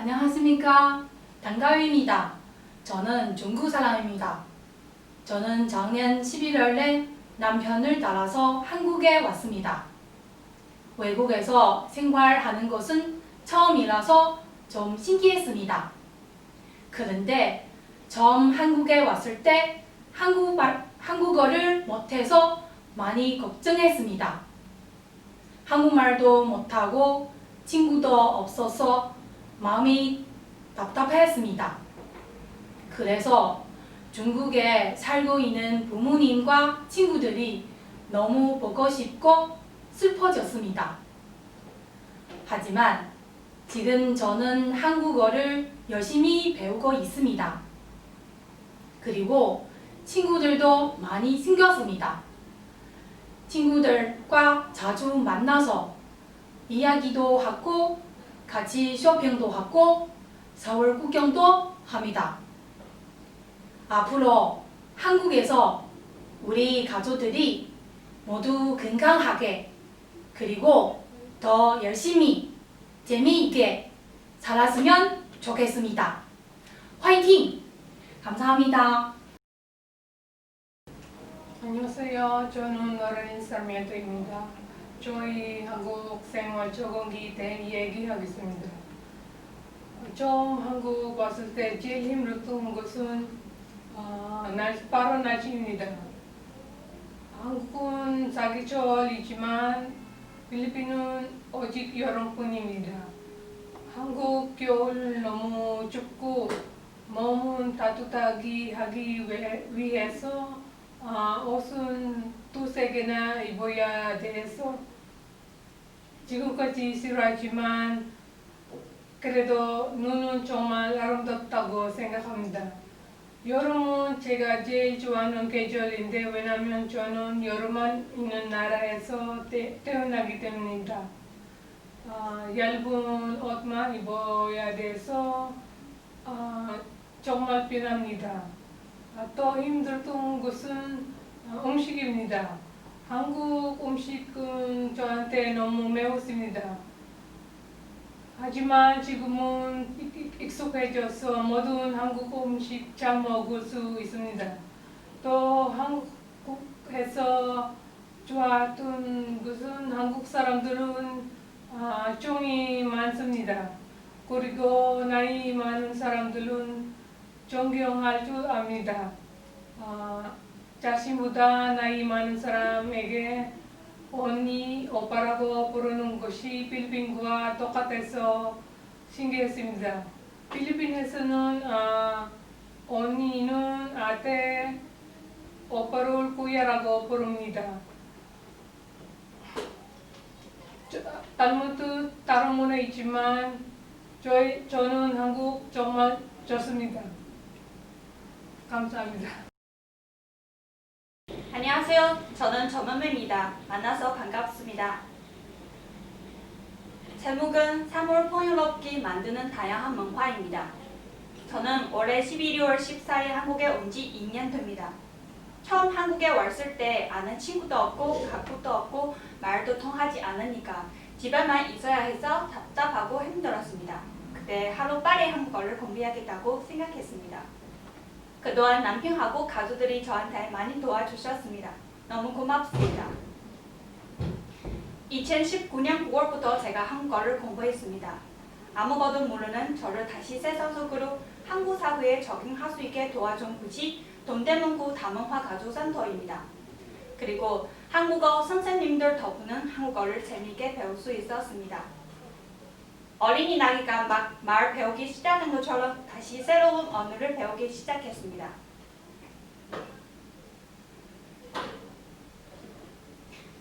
안녕하십니까. 단가위입니다. 저는 중국 사람입니다. 저는 작년 11월에 남편을 따라서 한국에 왔습니다. 외국에서 생활하는 것은 처음이라서 좀 신기했습니다. 그런데 처음 한국에 왔을 때 한국어를 못해서 많이 걱정했습니다. 한국말도 못하고 친구도 없어서 마음이 답답했습니다. 그래서 중국에 살고 있는 부모님과 친구들이 너무 보고 싶고 슬퍼졌습니다. 하지만 지금 저는 한국어를 열심히 배우고 있습니다. 그리고 친구들도 많이 생겼습니다. 친구들과 자주 만나서 이야기도 하고 같이 쇼핑도 하고 서울 구경도 합니다. 앞으로 한국에서 우리 가족들이 모두 건강하게 그리고 더 열심히 재미있게 살았으면 좋겠습니다. 화이팅! 감사합니다. 안녕하세요. 저는 노라인 sarmiento입니다. 저희 한국 생활 적응기에 대해 얘기하겠습니다. 처음 한국 왔을 때 제일 힘들었던 것은 바로 날씨입니다. 한국은 사계절이지만 필리핀은 오직 여름뿐입니다. 한국 겨울 너무 춥고 몸은 따뜻하게 하기 위해서 옷은 두세 개나 입어야 돼서 지금까지 싫어하지만 그래도 눈은 정말 아름답다고 생각합니다. 여름은 제가 제일 좋아하는 계절인데 왜냐하면 저는 여름만 있는 나라에서 태어나기 때문입니다. 얇은 옷만 입어야 돼서 정말 편합니다. 또 힘들던 것은 음식입니다. 한국 음식은 저한테 너무 매웠습니다. 하지만 지금은 익숙해져서 모든 한국 음식 잘 먹을 수 있습니다. 또 한국에서 좋아했던 것은 한국 사람들은 정이 많습니다. 그리고 나이 많은 사람들은 존경할 줄 압니다. 자신보다 나이 많은 사람에게 언니, 오빠라고 부르는 것이 필리핀과 똑같아서 신기했습니다. 필리핀에서는 언니는 아떼, 오빠를 꾸야라고 부릅니다. 다른 문화 있지만 저는 한국 정말 좋습니다. 감사합니다. 안녕하세요. 저는 전원배입니다. 만나서 반갑습니다. 제목은 3월 풍요롭게 만드는 다양한 문화입니다. 저는 올해 12월 14일 한국에 온 지 2년 됩니다. 처음 한국에 왔을 때 아는 친구도 없고 가족도 없고 말도 통하지 않으니까 집에만 있어야 해서 답답하고 힘들었습니다. 그때 하루빨리 한국어를 공부해야겠다고 생각했습니다. 그동안 남편하고 가족들이 저한테 많이 도와주셨습니다. 너무 고맙습니다. 2019년 9월부터 제가 한국어를 공부했습니다. 아무것도 모르는 저를 다시 세상적으로 한국 사회에 적응할 수 있게 도와준 곳이 동대문구 다문화 가족센터입니다. 그리고 한국어 선생님들 덕분에 한국어를 재미있게 배울 수 있었습니다. 어린이날이가 막 말 배우기 시작하는 것처럼 다시 새로운 언어를 배우기 시작했습니다.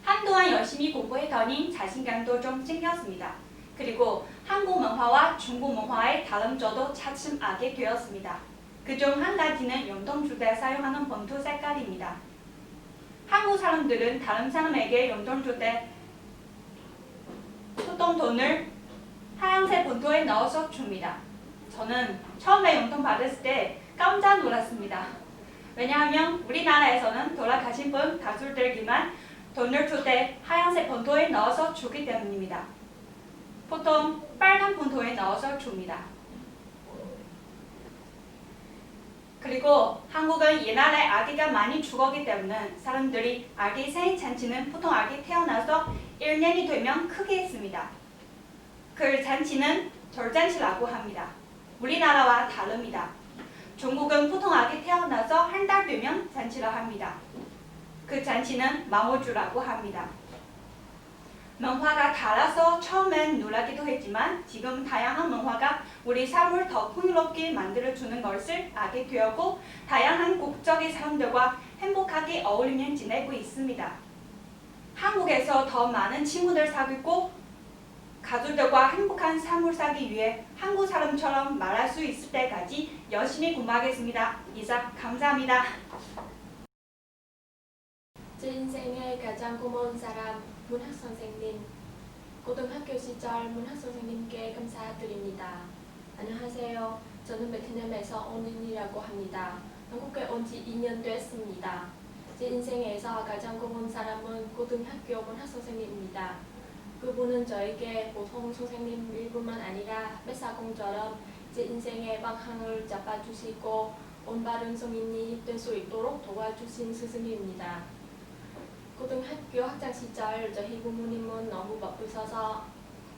한동안 열심히 공부했더니 자신감도 좀 생겼습니다. 그리고 한국 문화와 중국 문화의 다름점도 차츰 알게 되었습니다. 그중 한 가지는 용돈 줄 때 사용하는 봉투 색깔입니다. 한국 사람들은 다른 사람에게 용돈 줄 때 보통 돈을 하얀색 봉투에 넣어서 줍니다. 저는 처음에 용돈 받았을 때 깜짝 놀랐습니다. 왜냐하면 우리나라에서는 돌아가신 분 가족들에게만 돈을 줄 때 하얀색 봉투에 넣어서 주기 때문입니다. 보통 빨간 봉투에 넣어서 줍니다. 그리고 한국은 옛날에 아기가 많이 죽었기 때문에 사람들이 아기 생일 잔치는 보통 아기 태어나서 1년이 되면 크게 했습니다. 그 잔치는 절잔치라고 합니다. 우리나라와 다릅니다. 중국은 보통 아기 태어나서 한 달 되면 잔치를 합니다. 그 잔치는 망호주라고 합니다. 문화가 달라서 처음엔 놀라기도 했지만 지금 다양한 문화가 우리 삶을 더 풍요롭게 만들어주는 것을 알게 되었고 다양한 국적의 사람들과 행복하게 어울리며 지내고 있습니다. 한국에서 더 많은 친구들 사귀고 가족들과 행복한 삶을 살기 위해 한국 사람처럼 말할 수 있을 때까지 열심히 공부하겠습니다. 이상 감사합니다. 제 인생의 가장 고마운 사람 문학 선생님. 고등학교 시절 문학 선생님께 감사드립니다. 안녕하세요. 저는 베트남에서 온 인이라고 합니다. 한국에 온 지 2년 됐습니다. 제 인생에서 가장 고마운 사람은 고등학교 문학 선생님입니다. 그분은 저에게 보통 선생님일 뿐만 아니라 백사공처럼 제 인생의 방향을 잡아주시고 올바른 성인이 될 수 있도록 도와주신 스승입니다. 고등학교 학창 시절 저희 부모님은 너무 바쁘셔서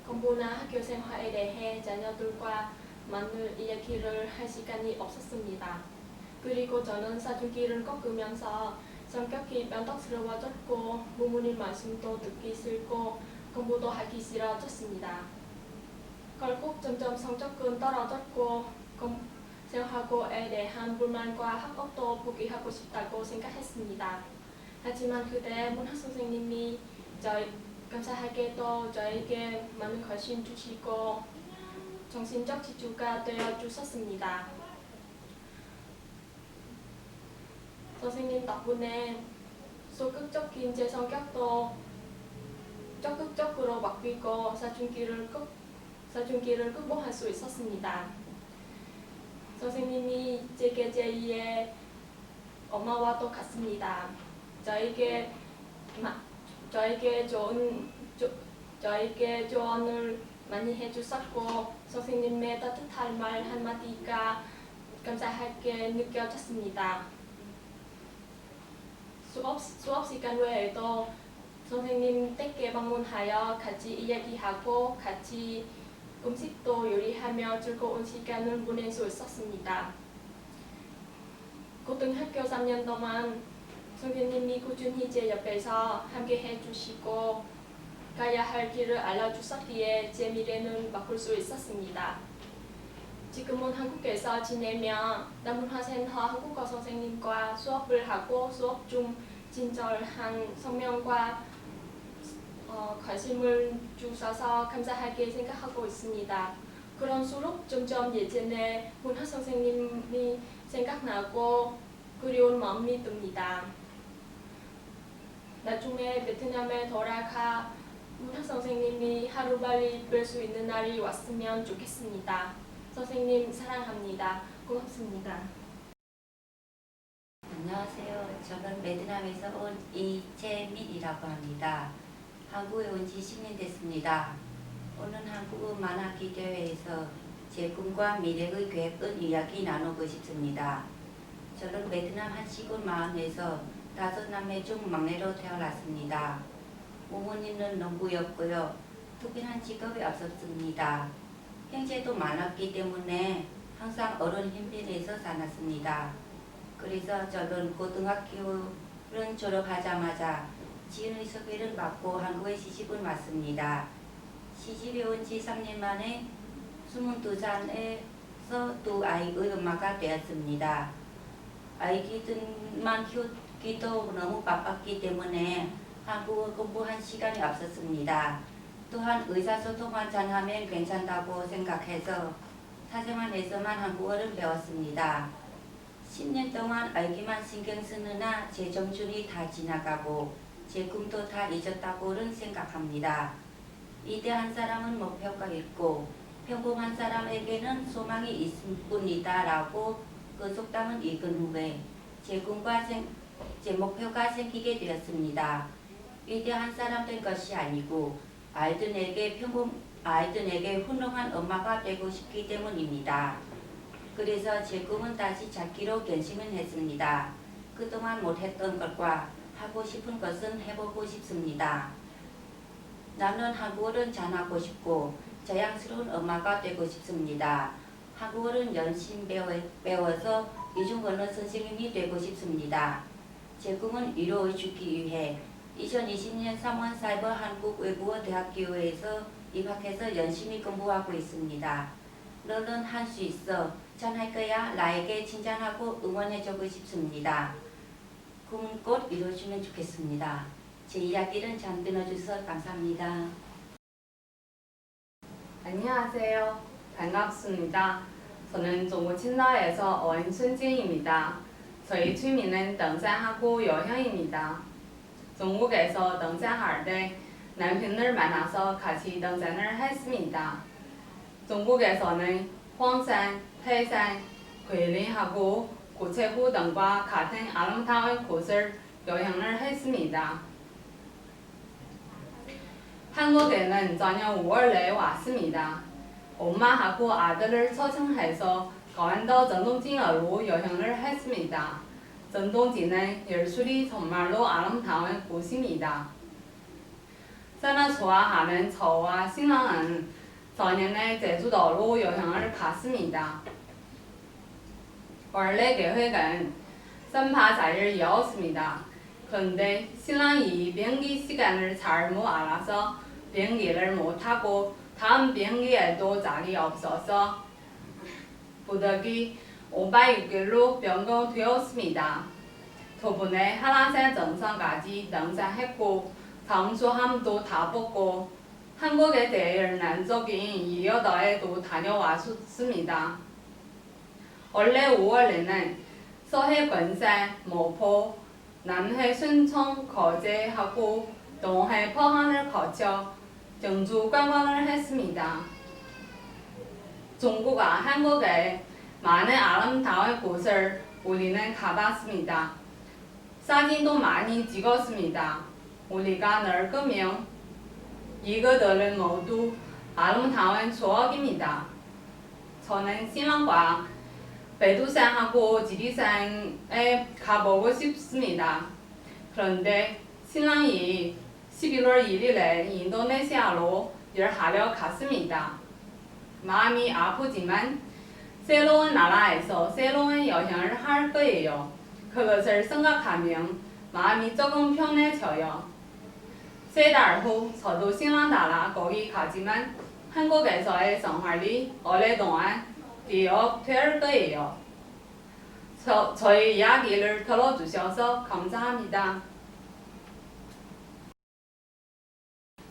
공부나 학교 생활에 대해 자녀들과 많은 이야기를 할 시간이 없었습니다. 그리고 저는 사춘기를 겪으면서 성격이 변덕스러워졌고 부모님 말씀도 듣기 싫고 공부도 하기 싫어졌습니다. 결국 점점 성적은 떨어졌고 생활고에 대한 불만과 학업도 포기하고 싶다고 생각했습니다. 하지만 그때 문학 선생님이 감사하게도 저에게 많은 관심 주시고 정신적 지주가 되어 주셨습니다. 선생님 덕분에 소극적인 제 성격도 적극적으로 바뀌고 사춘기를 극복할 수 있었습니다. 선생님이 제게 제2의 엄마와 똑같습니다. 저에게 조언을 많이 해주셨고 선생님의 따뜻한 말 한마디가 감사하게 느껴졌습니다. 수업 시간 외에도 선생님 댁에 방문하여 같이 이야기하고 같이 음식도 요리하며 즐거운 시간을 보낼 수 있었습니다. 고등학교 3년 동안 선생님이 꾸준히 제 옆에서 함께 해주시고 가야 할 길을 알려주셨기에 제 미래는 바꿀 수 있었습니다. 지금은 한국에서 지내며 남문화센터 한국어 선생님과 수업을 하고 수업 중 친절한 성명과 관심을 주셔서 감사하게 생각하고 있습니다. 그런수록 점점 예전에 문학 선생님이 생각나고 그리운 마음이 듭니다. 나중에 베트남에 돌아가 문학 선생님이 하루빨리 뵐 수 있는 날이 왔으면 좋겠습니다. 선생님 사랑합니다. 고맙습니다. 안녕하세요. 저는 베트남에서 온 이채민이라고 합니다. 한국에 온 지 10년 됐습니다. 오늘 한국 만화기 대회에서 제 꿈과 미래의 계획을 이야기 나누고 싶습니다. 저는 베트남 한 시골 마을에서 5남매 중 막내로 태어났습니다. 부모님은 농부였고요. 특별한 직업이 없었습니다. 형제도 많았기 때문에 항상 어른 힘변에서 살았습니다. 그래서 저는 고등학교를 졸업하자마자 지인의 소개를 받고 한국에 시집을 왔습니다. 시집에 온 지 3년 만에 22살에서 두 아이의 엄마가 되었습니다. 아이들만 키우기도 너무 바빴기 때문에 한국어 공부한 시간이 없었습니다. 또한 의사소통만 잘하면 괜찮다고 생각해서 사생활에서만 한국어를 배웠습니다. 10년 동안 알기만 신경 쓰느라 제 청춘이 다 지나가고 제 꿈도 다 잊었다고는 생각합니다. 위대한 사람은 목표가 있고 평범한 사람에게는 소망이 있을 뿐이다 라고 그 속담을 읽은 후에 제 꿈과 제 목표가 생기게 되었습니다. 위대한 사람 된 것이 아니고 아이들에게 훌륭한 엄마가 되고 싶기 때문입니다. 그래서 제 꿈은 다시 찾기로 결심을 했습니다. 그동안 못했던 것과 하고 싶은 것은 해보고 싶습니다. 나는 한국어를 잘하고 싶고 자랑스러운 엄마가 되고 싶습니다. 한국어를 열심히 배워서 이중 언어 선생님이 되고 싶습니다. 제 꿈은 이루어지기 위해 2020년 3월 사이버 한국외국어대학교에서 입학해서 열심히 공부하고 있습니다. 너는 할 수 있어. 잘할 거야. 나에게 칭찬하고 응원해주고 싶습니다. 꿈은 꼭 이루어지면 좋겠습니다. 제 이야기를 잘 들어주셔서 감사합니다. 안녕하세요. 반갑습니다. 저는 중국 친다에서 온 순진입니다. 저희 취미는 등산하고 여행입니다. 중국에서 등산할 때 남편을 만나서 같이 등산을 했습니다. 중국에서는 황산, 태산, 괴림하고 고체湖 등과 같은 아름다운 곳을 여행을 했습니다. 한국에는 작년 5월에 왔습니다. 엄마하고 아들을 초청해서 강원도 전동진으로 여행을 했습니다. 전동진은 예술이 정말로 아름다운 곳입니다. 저는 좋아하는 저와 신랑은 작년에 제주도로 여행을 갔습니다. 원래 계획은 3박 4일이었습니다. 그런데 신랑이 비행기 시간을 잘못 알아서 비행기를 못 타고 다음 비행기에도 자리 없어서 부득이 5박 6일로 변경되었습니다. 덕분에 한라산 정상까지 등산했고 장수함도 다 보고 한국의 제일 남쪽인 이어도에도 다녀왔습니다. 원래 5월에는 서해 권산, 모포, 남해 순천, 거제하고 동해 포항을 거쳐 경주 관광을 했습니다. 중국과 한국의 많은 아름다운 곳을 우리는 가봤습니다. 사진도 많이 찍었습니다. 우리가 늙으면 이것들은 모두 아름다운 추억입니다. 저는 신랑과 백두산하고 지리산에 가보고 싶습니다. 그런데 신랑이 11월 1일에 인도네시아로 일하러 갔습니다. 마음이 아프지만 새로운 나라에서 새로운 여행을 할 거예요. 그것을 생각하면 마음이 조금 편해져요. 3달 후 저도 신랑 나라 거기 가지만 한국에서의 생활이 오랫동안 기억될 거예요. 저희 이야기를 들어주셔서 감사합니다.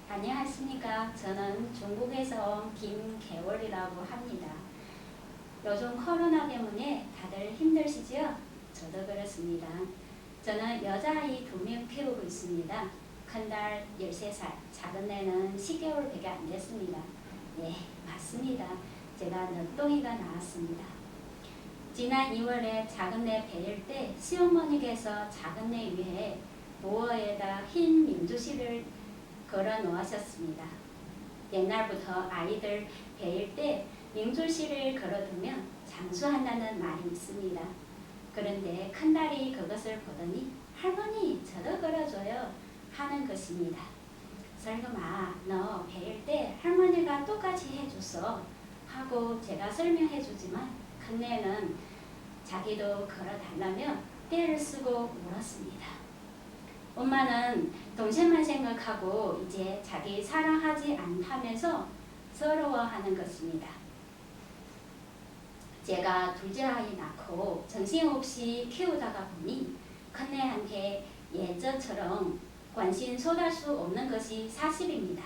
안녕하십니까. 저는 중국에서 온 김개월이라고 합니다. 요즘 코로나 때문에 다들 힘드시죠? 저도 그렇습니다. 저는 여자아이 2명 키우고 있습니다. 큰딸 13살, 작은애는 10개월밖에 안 됐습니다. 네, 맞습니다. 제가 늦둥이가 나왔습니다. 지난 2월에 작은애 배일 때 시어머니께서 작은애 위해 도어에다 흰 민주실을 걸어 놓으셨습니다. 옛날부터 아이들 배일 때 민주실을 걸어두면 장수한다는 말이 있습니다. 그런데 큰딸이 그것을 보더니 할머니 저도 걸어줘요 하는 것입니다. 설금아 너 배일 때 할머니가 똑같이 해줬어 하고 제가 설명해 주지만 큰애는 자기도 걸어달라며 떼를 쓰고 울었습니다. 엄마는 동생만 생각하고 이제 자기 사랑하지 않다면서 서러워하는 것입니다. 제가 둘째 아이 낳고 정신없이 키우다가 보니 큰애한테 예전처럼 관심 쏟을 수 없는 것이 사실입니다.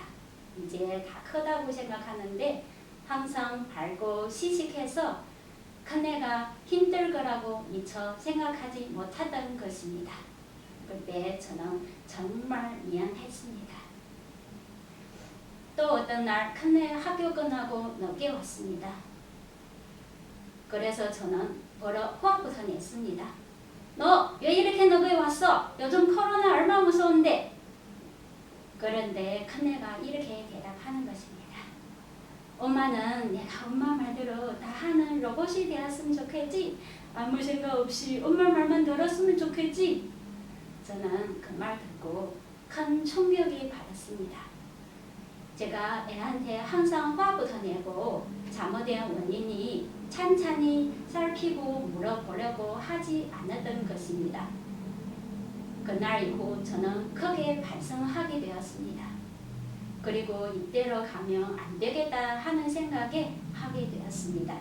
이제 다 크다고 생각하는데 항상 밝고 시식해서 큰애가 힘들 거라고 미처 생각하지 못하던 것입니다. 그때 저는 정말 미안했습니다. 또 어떤 날 큰애 학교 끝나고 늦게 왔습니다. 그래서 저는 벌어 화부터 냈습니다. 너 왜 이렇게 늦게 왔어? 요즘 코로나 얼마나 무서운데? 그런데 큰애가 이렇게 대답하는 것입니다. 엄마는 내가 엄마 말대로 다 하는 로봇이 되었으면 좋겠지. 아무 생각 없이 엄마 말만 들었으면 좋겠지. 저는 그 말 듣고 큰 충격이 받았습니다. 제가 애한테 항상 화부터 내고 잘못된 원인이 찬찬히 살피고 물어보려고 하지 않았던 것입니다. 그날 이후 저는 크게 반성하게 되었습니다. 그리고 이대로 가면 안 되겠다 하는 생각에 하게 되었습니다.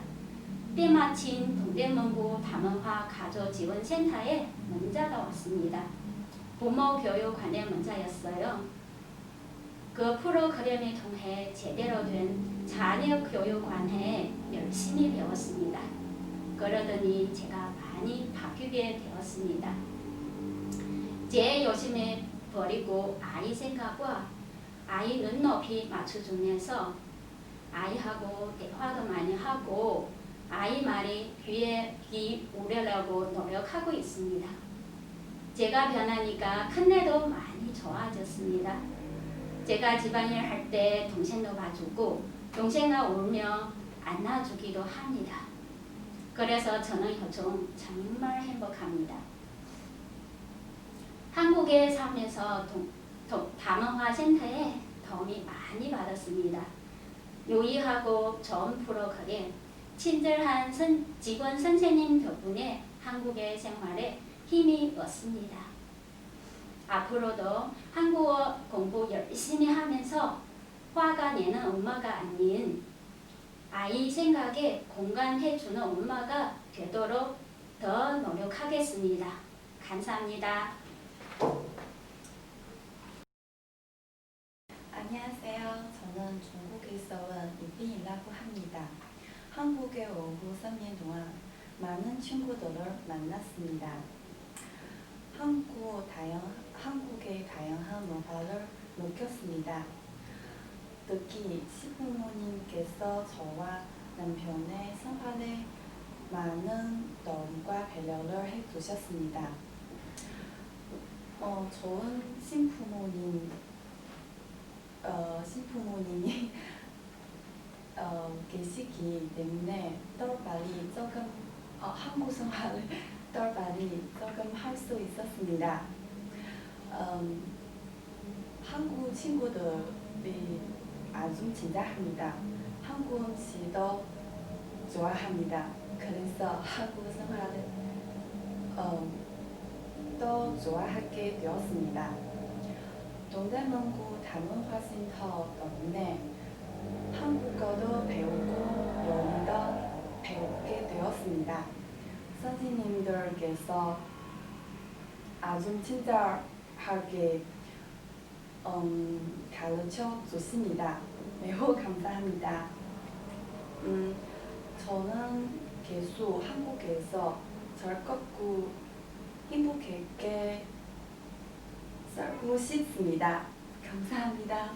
때마침 동대문구 다문화 가족지원센터에 문자가 왔습니다. 부모 교육 관련 문자였어요. 그 프로그램을 통해 제대로 된 자녀 교육 관해 열심히 배웠습니다. 그러더니 제가 많이 바뀌게 되었습니다. 제 요즘에 버리고 아이 생각과 아이 눈높이 맞춰주면서 아이하고 대화도 많이 하고 아이 말에 귀에 기울이려고 노력하고 있습니다. 제가 변하니까 큰애도 많이 좋아졌습니다. 제가 집안일 할 때 동생도 봐주고 동생아 울면 안아주기도 합니다. 그래서 저는 요즘 정말 행복합니다. 한국에 살면서 다문화 센터에 도움이 많이 받았습니다. 유의하고 좋은 프로그램, 친절한 직원 선생님 덕분에 한국의 생활에 힘이 얻습니다. 앞으로도 한국어 공부 열심히 하면서 화가 내는 엄마가 아닌 아이 생각에 공감해주는 엄마가 되도록 더 노력하겠습니다. 감사합니다. 안녕하세요. 저는 중국에서 온 이빈이라고 합니다. 한국에 온 후 3년 동안 많은 친구들을 만났습니다. 한국의 다양한 문화를 느꼈습니다. 특히 시부모님께서 저와 남편의 생활에 많은 도움과 배려를 해주셨습니다. 좋은 신부모님이 계시기 때문에 빨리 조금 한국 생활을 빨리 조금 할 수 있었습니다. 한국 친구들이 아주 친절합니다. 한국 음식도 좋아합니다. 그래서 한국 생활을 또 좋아하게 되었습니다. 동대문구 다문화센터 덕분에 한국어도 배우고 영어도 배우게 되었습니다. 선생님들께서 아주 친절하게 가르쳐 주십니다. 매우 감사합니다. 저는 계속 한국에서 즐겁고 행복하게 살고 싶습니다. 감사합니다.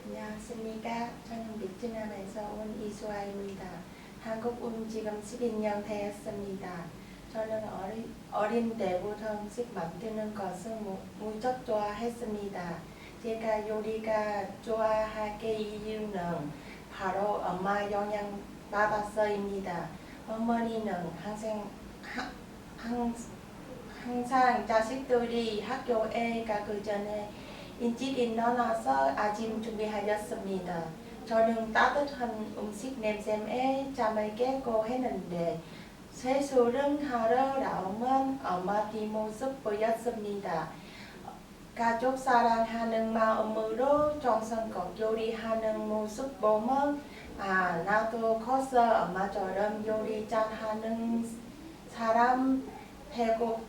안녕하십니까. 저는 베트남에서 온 이수아입니다. 한국 온 지금 12년 되었습니다. 저는 어린 때부터 음식 만드는 것을 무척 좋아했습니다. 제가 요리가 좋아하게 이유는 바로 엄마 영향 받아서입니다. 어머니는 항상 자식들이 학교에 가기 전에 일찍 일어나서 아침 준비하였습니다. 저는 따뜻한 음식 냄새에 잠을 깨고 했는데 세수를 하러 나오면 엄마 뒷모습 보였습니다. 가족 사랑하는 마음으로 정성껏 요리하는 모습 보면 나도 커서 엄마처럼 요리 잘하는 사람 되고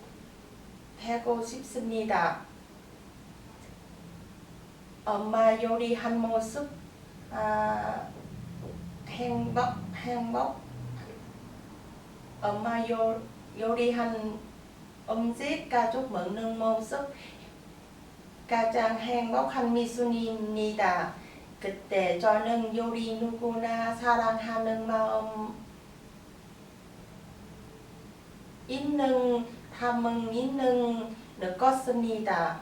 싶습니다. 엄마 요리한 모습 행복 엄마 요리한 음식 가족 먹는 모습 가장 행복한 미순입니다. 그때 저는 요리 누구나 사랑하는 마음 있는 담은 있는 느꼈습니다.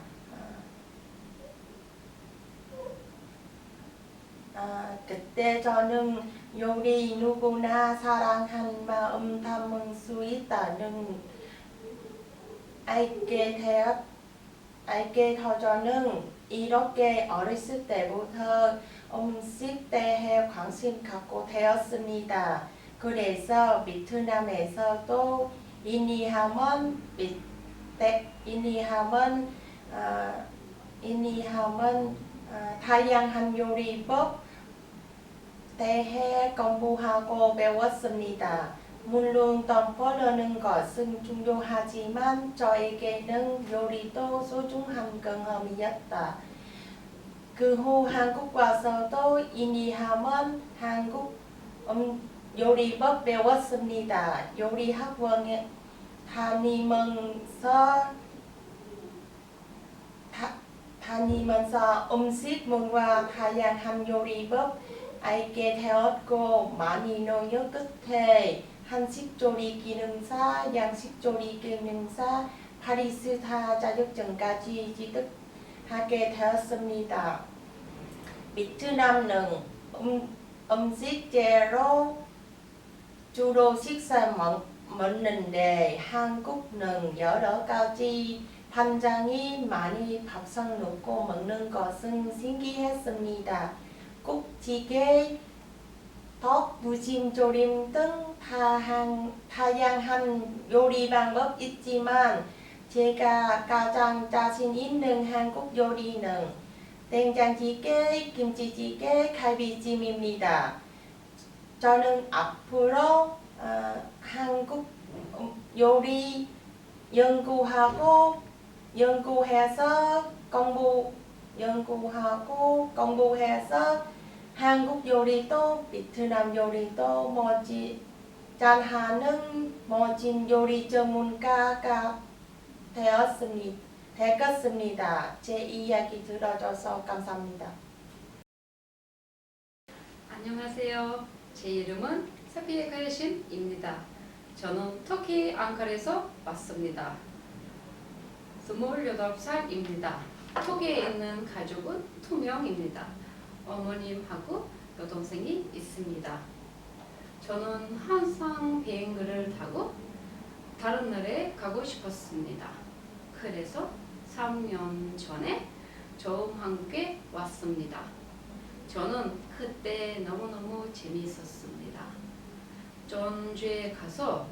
그때 저는 요리 누구나 사랑한 마음 담을 수 있다는 알게 더 저는 이렇게 어렸을 때부터 음식 대해 관심 갖고 되었습니다. 그래서 베트남에서도 인이하면 다양한 요리법 대해 공부하고 배웠습니다. 물론 덤퍼르는 것은 중요하지만 저에게는 요리도 소중한 경험이었다. 그 후 한국 와서도 인이하면 한국 요리법 배웠습니다. 요리 학원에 다니면서 음식 문화 다양한 요리법 알게 되었고 많이 노력 끝에 한식조리 기능사, 양식조리 기능사, 바리스타 자격증까지 취득하게 되었습니다. 베트남은 음식재로 주로 식사 먹는데 한국은 여러 가지 반찬이 많이 밥상 넣고 먹는 것은 신기했습니다. 국찌개, 덕, 무침조림 등 다양한 요리 방법 있지만 제가 가장 자신 있는 한국 요리는 된장찌개, 김치찌개, 갈비찜입니다. 저는 앞으로 한국 요리 연구해서 공부해서 한국 요리도 베트남 요리도 잘하는 멋진 요리 전문가가 되겠습니다. 제 이야기 들어줘서 감사합니다. 안녕하세요. 제 이름은 사피에 카예신입니다. 저는 터키 앙카라에서 왔습니다. 28살입니다. 터키에 있는 가족은 2명입니다. 어머님하고 여동생이 있습니다. 저는 항상 비행기를 타고 다른 나라에 가고 싶었습니다. 그래서 3년 전에 처음 한국에 왔습니다. 저는 그때 너무너무 재미있었습니다. 전주에 가서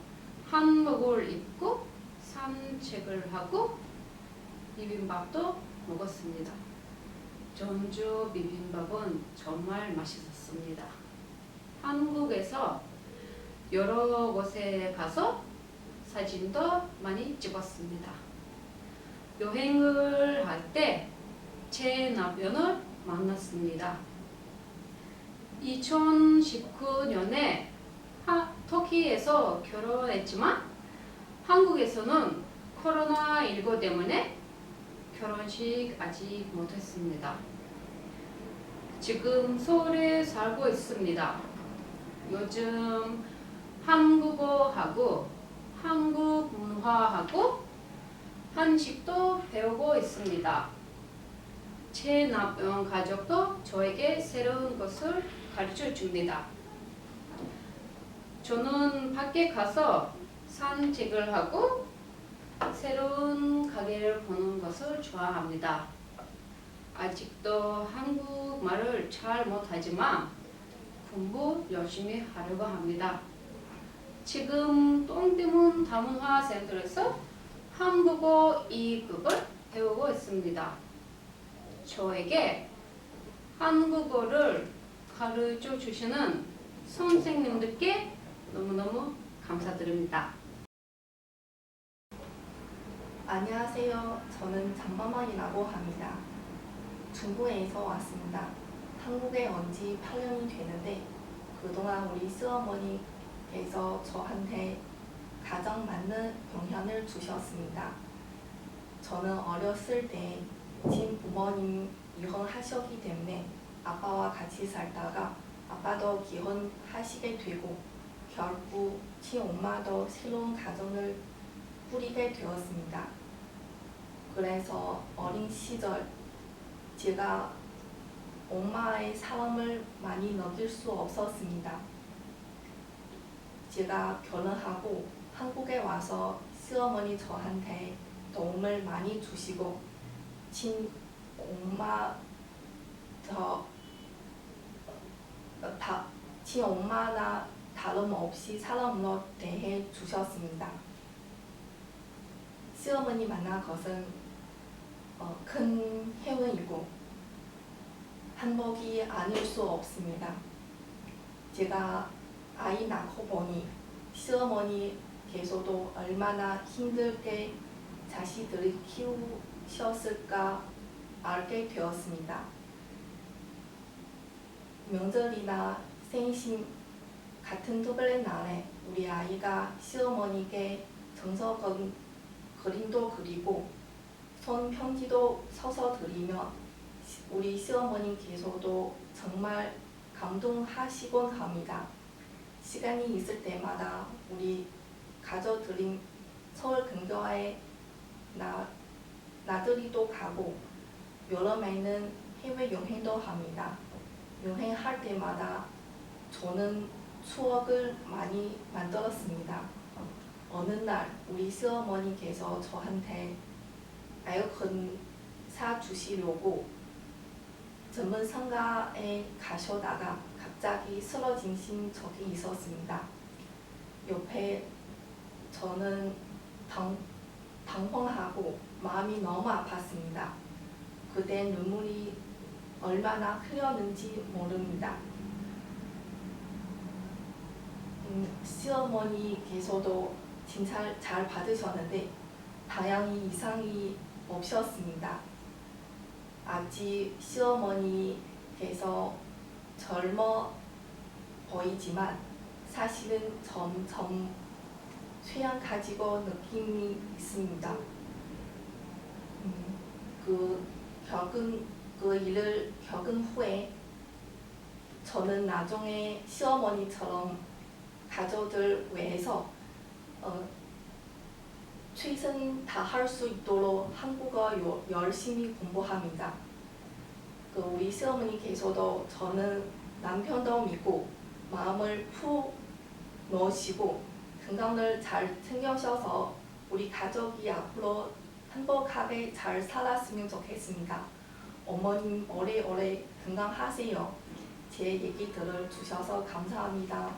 한복을 입고 산책을 하고 비빔밥도 먹었습니다. 전주 비빔밥은 정말 맛있었습니다. 한국에서 여러 곳에 가서 사진도 많이 찍었습니다. 여행을 할 때 제 남편을 만났습니다. 2019년에 터키에서 결혼했지만 한국에서는 코로나19 때문에 결혼식 아직 못했습니다. 지금 서울에 살고 있습니다. 요즘 한국어하고 한국 문화하고 한식도 배우고 있습니다. 제 남편 가족도 저에게 새로운 것을 가르쳐 줍니다. 저는 밖에 가서 산책을 하고 새로운 가게를 보는 것을 좋아합니다. 아직도 한국말을 잘 못하지만 공부 열심히 하려고 합니다. 지금 동대문 다문화센터에서 한국어 2급을 배우고 있습니다. 저에게 한국어를 가르쳐 주시는 선생님들께 너무너무 감사드립니다. 안녕하세요. 저는 장마만이라고 합니다. 중국에서 왔습니다. 한국에 온 지 8년이 되는데 그동안 우리 시어머니께서 저한테 가장 맞는 영향을 주셨습니다. 저는 어렸을 때 친부모님 이혼하셨기 때문에 아빠와 같이 살다가 아빠도 기혼하시게 되고 결국 친엄마도 새로운 가정을 꾸리게 되었습니다. 그래서 어린 시절 제가 엄마의 사랑을 많이 느낄 수 없었습니다. 제가 결혼하고 한국에 와서 시어머니 저한테 도움을 많이 주시고 친엄마나 다름없이 사랑으로 대해 주셨습니다. 시어머니 만난 것은 큰 행운이고 한복이 아닐 수 없습니다. 제가 아이 낳고 보니 시어머니께서도 얼마나 힘들게 자식들을 키우셨을까 알게 되었습니다. 명절이나 생신 같은 특별한 날에 우리 아이가 시어머니께 정서 그림도 그리고 손편지도 써서 드리며 우리 시어머니께서도 정말 감동하시곤 합니다. 시간이 있을 때마다 우리 가족들인 서울 근교에 나들이도 가고 여름에는 해외여행도 합니다. 여행할 때마다 저는 추억을 많이 만들었습니다. 어느 날 우리 시어머니께서 저한테 에어컨 사주시려고 전문 상가에 가셔다가 갑자기 쓰러지신 적이 있었습니다. 옆에 저는 당황하고 마음이 너무 아팠습니다. 그때 눈물이 얼마나 흘렸는지 모릅니다. 시어머니께서도 진찰 잘 받으셨는데 다행히 이상이 없었습니다. 아직 시어머니께서 젊어 보이지만 사실은 점점 쇠약 가지고 느낌이 있습니다. 그 일을 겪은 후에 저는 나중에 시어머니처럼 가족들 위해서 최선 다할 수 있도록 한국어 열심히 공부합니다. 우리 시어머니께서도 저는 남편도 믿고 마음을 푹 놓으시고 건강을 잘 챙겨셔서 우리 가족이 앞으로 행복하게 잘 살았으면 좋겠습니다. 어머님 오래오래 건강하세요. 제 얘기 들어주셔서 감사합니다.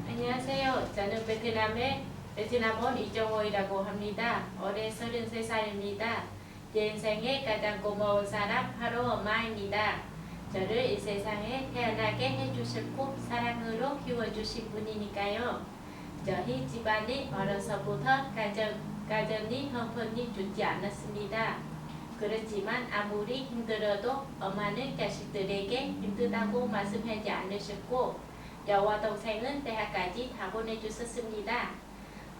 안녕하세요. 저는 베트남온 이정호이라고 합니다. 올해 33살입니다. 제 인생에 가장 고마운 사람 바로 엄마입니다. 저를 이 세상에 태어나게 해주셨고 사랑으로 키워주신 분이니까요. 저희 집안이 어려서부터 가정이 형편이 좋지 않았습니다. 그렇지만 아무리 힘들어도 엄마는 자식들에게 힘들다고 말씀하지 않으셨고 저와 동생은 대학까지 다 보내주셨습니다.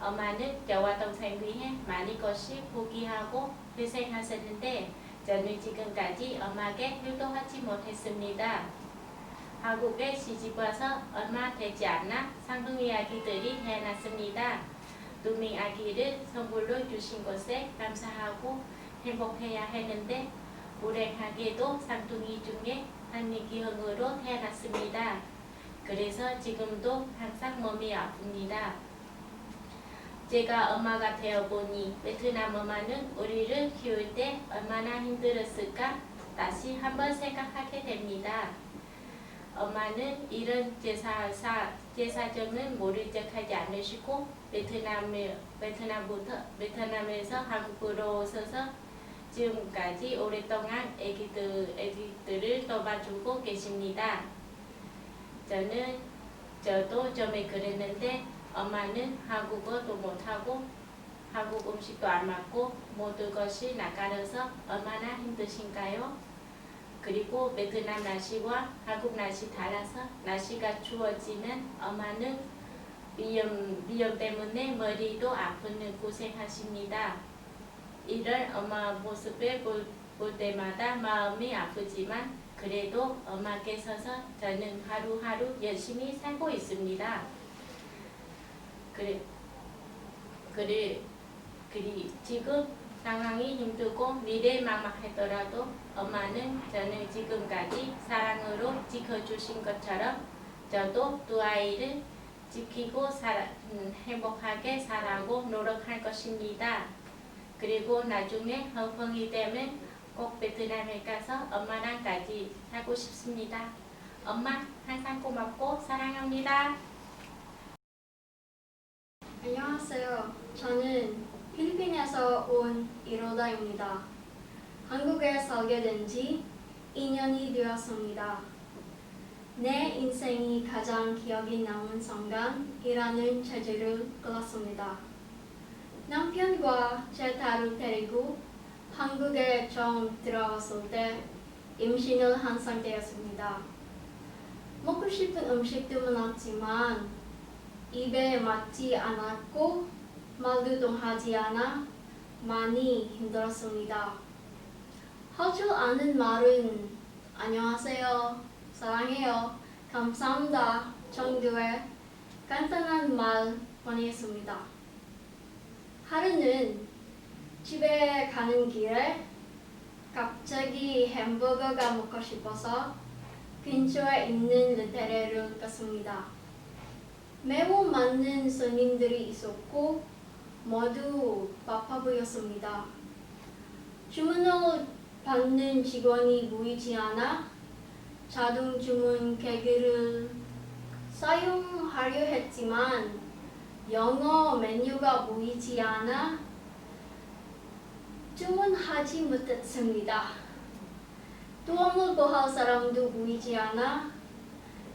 엄마는 저와 동생 위해 많은 것을 포기하고 희생하셨는데 저는 지금까지 엄마에게 효도하지 못했습니다. 한국에 시집와서 얼마 되지 않아 쌍둥이 아기들이 태어났습니다. 두 명 아기를 선물로 주신 것에 감사하고 행복해야 했는데 불행하게도 쌍둥이 중에 한 명이 기형으로 태어났습니다. 그래서 지금도 항상 몸이 아픕니다. 제가 엄마가 되어보니 베트남 엄마는 우리를 키울 때 얼마나 힘들었을까 다시 한번 생각하게 됩니다. 엄마는 이런 제사정을 모른 척하지 않으시고 베트남에서 한국으로 오셔서 지금까지 오랫동안 애기들을 도와주고 계십니다. 저도 처음에 그랬는데 엄마는 한국어도 못하고 한국 음식도 안 맞고 모든 것이 낯가려서 얼마나 힘드신가요? 그리고 베트남 날씨와 한국 날씨 달라서 날씨가 추워지면 엄마는 비염 때문에 머리도 아픈 고생하십니다. 이런 엄마 모습을 볼 때마다 마음이 아프지만 그래도 엄마께서 저는 하루하루 열심히 살고 있습니다. 지금 상황이 힘들고 미래 막막하더라도 엄마는 저는 지금까지 사랑으로 지켜주신 것처럼 저도 두 아이를 지키고 행복하게 살라고 노력할 것입니다. 그리고 나중에 허풍이 되면 꼭 베트남에 가서 엄마랑 같이 살고 싶습니다. 엄마 항상 고맙고 사랑합니다. 안녕하세요. 저는 필리핀에서 온 이로다입니다. 한국에 살게 된 지 2년이 되었습니다. 내 인생이 가장 기억에 남은 순간이라는 제주를 골랐습니다. 남편과 제 딸을 데리고 한국에 처음 들어왔을 때 임신을 한 상태였습니다. 먹고 싶은 음식도 많았지만 입에 맞지 않았고 말도 통하지 않아 많이 힘들었습니다. 할 줄 아는 말은 안녕하세요, 사랑해요, 감사합니다 정도의 간단한 말뿐이었습니다. 하루는 집에 가는 길에 갑자기 햄버거가 먹고 싶어서 근처에 있는 르테레를 갔습니다. 매우 많은 손님들이 있었고 모두 바빠 보였습니다. 주문을 받는 직원이 보이지 않아 자동 주문 기기를 사용하려 했지만 영어 메뉴가 보이지 않아 주문하지 못했습니다. 도움을 구할 사람도 보이지 않아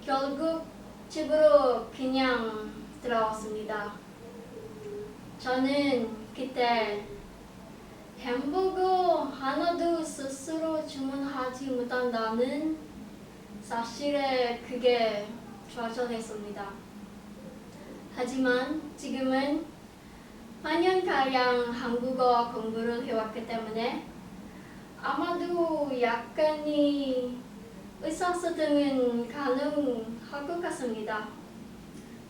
결국 집으로 그냥 들어왔습니다. 저는 그때 햄버거 하나도 스스로 주문하지 못한다는 사실에 크게 좌절했습니다. 하지만 지금은 8년가량 한국어 공부를 해왔기 때문에 아마도 약간의 의사소통은 가능할 것 같습니다.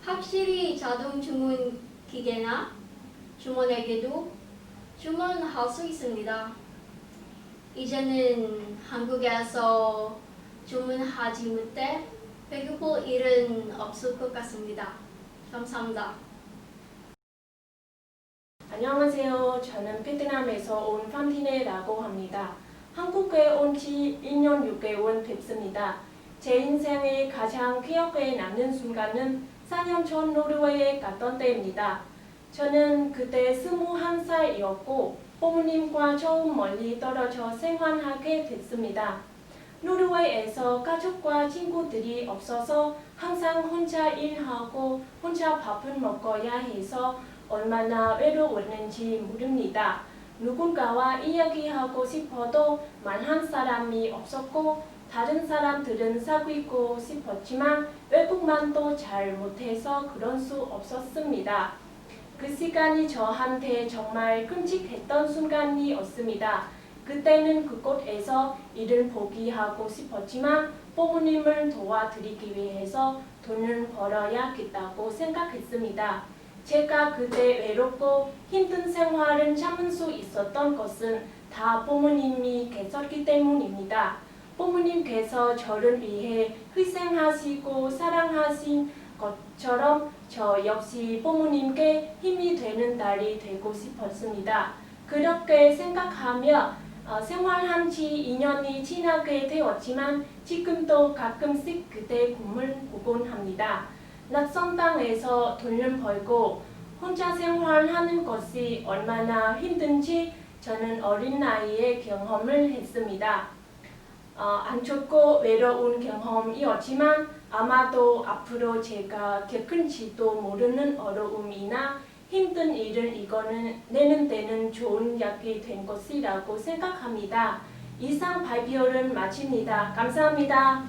확실히 자동 주문 기계나 주문에게도 주문할 수 있습니다. 이제는 한국에서 주문하지 못해 배고플 일은 없을 것 같습니다. 감사합니다. 안녕하세요. 저는 베트남에서 온 판티네라고 합니다. 한국에 온 지 1년 6개월 됐습니다. 제 인생의 가장 기억에 남는 순간은 4년 전 노르웨이에 갔던 때입니다. 저는 그때 21살이었고 부모님과 처음 멀리 떨어져 생활하게 됐습니다. 노르웨이에서 가족과 친구들이 없어서 항상 혼자 일하고 혼자 밥을 먹어야 해서 얼마나 외로웠는지 모릅니다. 누군가와 이야기하고 싶어도 말한 사람이 없었고 다른 사람들은 사귀고 싶었지만 외국말도 잘 못해서 그럴 수 없었습니다. 그 시간이 저한테 정말 끔찍했던 순간이었습니다. 그때는 그곳에서 일을 포기하고 싶었지만 부모님을 도와드리기 위해서 돈을 벌어야겠다고 생각했습니다. 제가 그때 외롭고 힘든 생활을 참을 수 있었던 것은 다 부모님이 계셨기 때문입니다. 부모님께서 저를 위해 희생하시고 사랑하신 것처럼 저 역시 부모님께 힘이 되는 딸이 되고 싶었습니다. 그렇게 생각하며 생활한 지 2년이 지나게 되었지만 지금도 가끔씩 그때 꿈을 꾸곤 합니다. 낯선 땅에서 돈을 벌고 혼자 생활하는 것이 얼마나 힘든지 저는 어린 나이에 경험을 했습니다. 안 좋고 외로운 경험이었지만 아마도 앞으로 제가 겪을지도 모르는 어려움이나 힘든 일을 이겨내는 데는 좋은 약이 된 것이라고 생각합니다. 이상 발표를 마칩니다. 감사합니다.